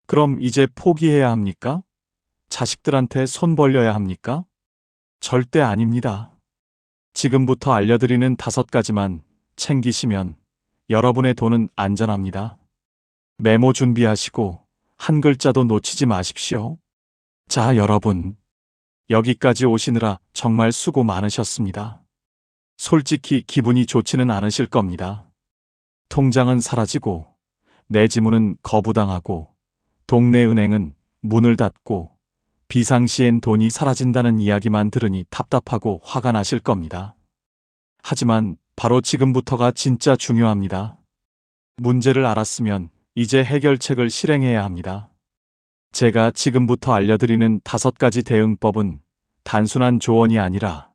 그럼 이제 포기해야 합니까? 자식들한테 손 벌려야 합니까? 절대 아닙니다. 지금부터 알려드리는 5가지만 챙기시면 여러분의 돈은 안전합니다. 메모 준비하시고 한 글자도 놓치지 마십시오. 자, 여러분. 여기까지 오시느라 정말 수고 많으셨습니다. 솔직히 기분이 좋지는 않으실 겁니다. 통장은 사라지고 내 지문은 거부당하고 동네 은행은 문을 닫고 비상시엔 돈이 사라진다는 이야기만 들으니 답답하고 화가 나실 겁니다. 하지만 바로 지금부터가 진짜 중요합니다. 문제를 알았으면 이제 해결책을 실행해야 합니다. 제가 지금부터 알려드리는 5가지 대응법은 단순한 조언이 아니라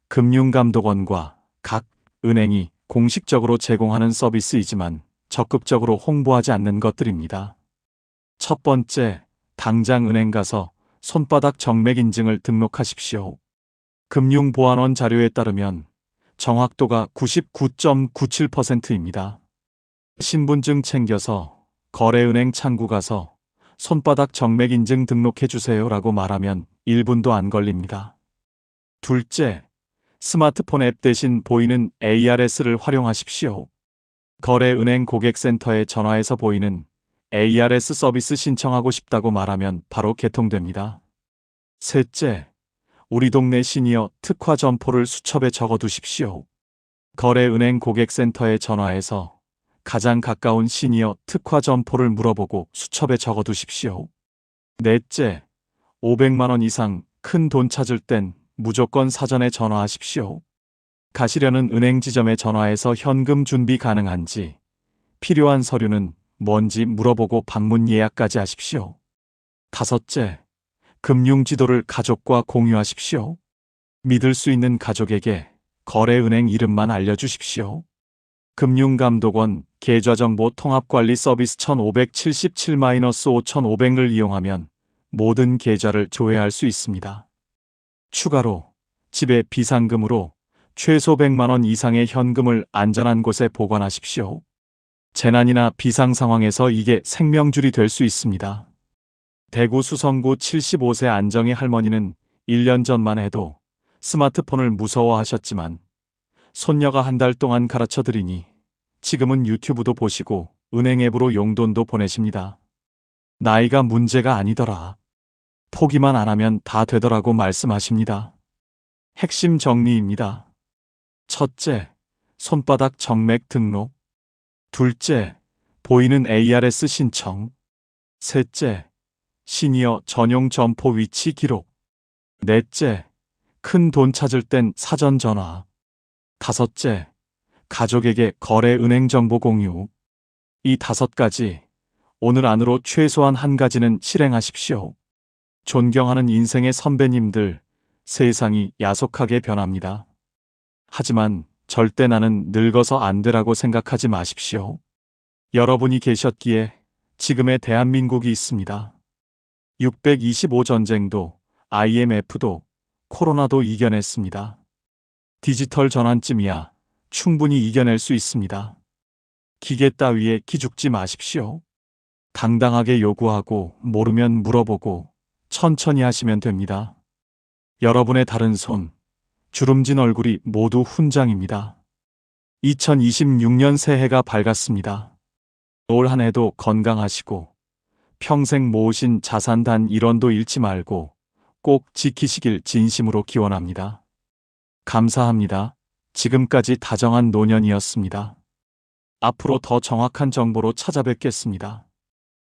금융감독원과 각 은행이 공식적으로 제공하는 서비스이지만 적극적으로 홍보하지 않는 것들입니다. 첫 번째, 당장 은행 가서 손바닥 정맥 인증을 등록하십시오. 금융보안원 자료에 따르면 정확도가 99.97%입니다. 신분증 챙겨서 거래은행 창구 가서 손바닥 정맥 인증 등록해 주세요라고 말하면 1분도 안 걸립니다. 둘째, 스마트폰 앱 대신 보이는 ARS를 활용하십시오. 거래은행 고객센터에 전화해서 보이는 ARS 서비스 신청하고 싶다고 말하면 바로 개통됩니다. 셋째, 우리 동네 시니어 특화 점포를 수첩에 적어 두십시오. 거래은행 고객센터에 전화해서 가장 가까운 시니어 특화 점포를 물어보고 수첩에 적어 두십시오. 넷째, 500만 원 이상 큰 돈 찾을 땐 무조건 사전에 전화하십시오. 가시려는 은행 지점에 전화해서 현금 준비 가능한지, 필요한 서류는 뭔지 물어보고 방문 예약까지 하십시오. 다섯째, 금융지도를 가족과 공유하십시오. 믿을 수 있는 가족에게 거래은행 이름만 알려주십시오. 금융감독원 계좌정보 통합관리 서비스 1577-5500을 이용하면 모든 계좌를 조회할 수 있습니다. 추가로 집에 비상금으로 최소 100만 원 이상의 현금을 안전한 곳에 보관하십시오. 재난이나 비상 상황에서 이게 생명줄이 될 수 있습니다. 대구 수성구 75세 안정희 할머니는 1년 전만 해도 스마트폰을 무서워하셨지만 손녀가 한 달 동안 가르쳐 드리니 지금은 유튜브도 보시고 은행 앱으로 용돈도 보내십니다. 나이가 문제가 아니더라. 포기만 안 하면 다 되더라고 말씀하십니다. 핵심 정리입니다. 첫째, 손바닥 정맥 등록. 둘째, 보이는 ARS 신청. 셋째, 시니어 전용 점포 위치 기록. 넷째, 큰 돈 찾을 땐 사전 전화. 다섯째, 가족에게 거래 은행 정보 공유. 이 5가지, 오늘 안으로 최소한 1가지는 실행하십시오. 존경하는 인생의 선배님들, 세상이 야속하게 변합니다. 하지만 절대 나는 늙어서 안 되라고 생각하지 마십시오. 여러분이 계셨기에 지금의 대한민국이 있습니다. 625 전쟁도, IMF도, 코로나도 이겨냈습니다. 디지털 전환쯤이야 충분히 이겨낼 수 있습니다. 기계 따위에 기죽지 마십시오. 당당하게 요구하고 모르면 물어보고 천천히 하시면 됩니다. 여러분의 다른 손, 주름진 얼굴이 모두 훈장입니다. 2026년 새해가 밝았습니다. 올 한 해도 건강하시고 평생 모으신 자산 단 1원도 잃지 말고 꼭 지키시길 진심으로 기원합니다. 감사합니다. 지금까지 다정한 노년이었습니다. 앞으로 더 정확한 정보로 찾아뵙겠습니다.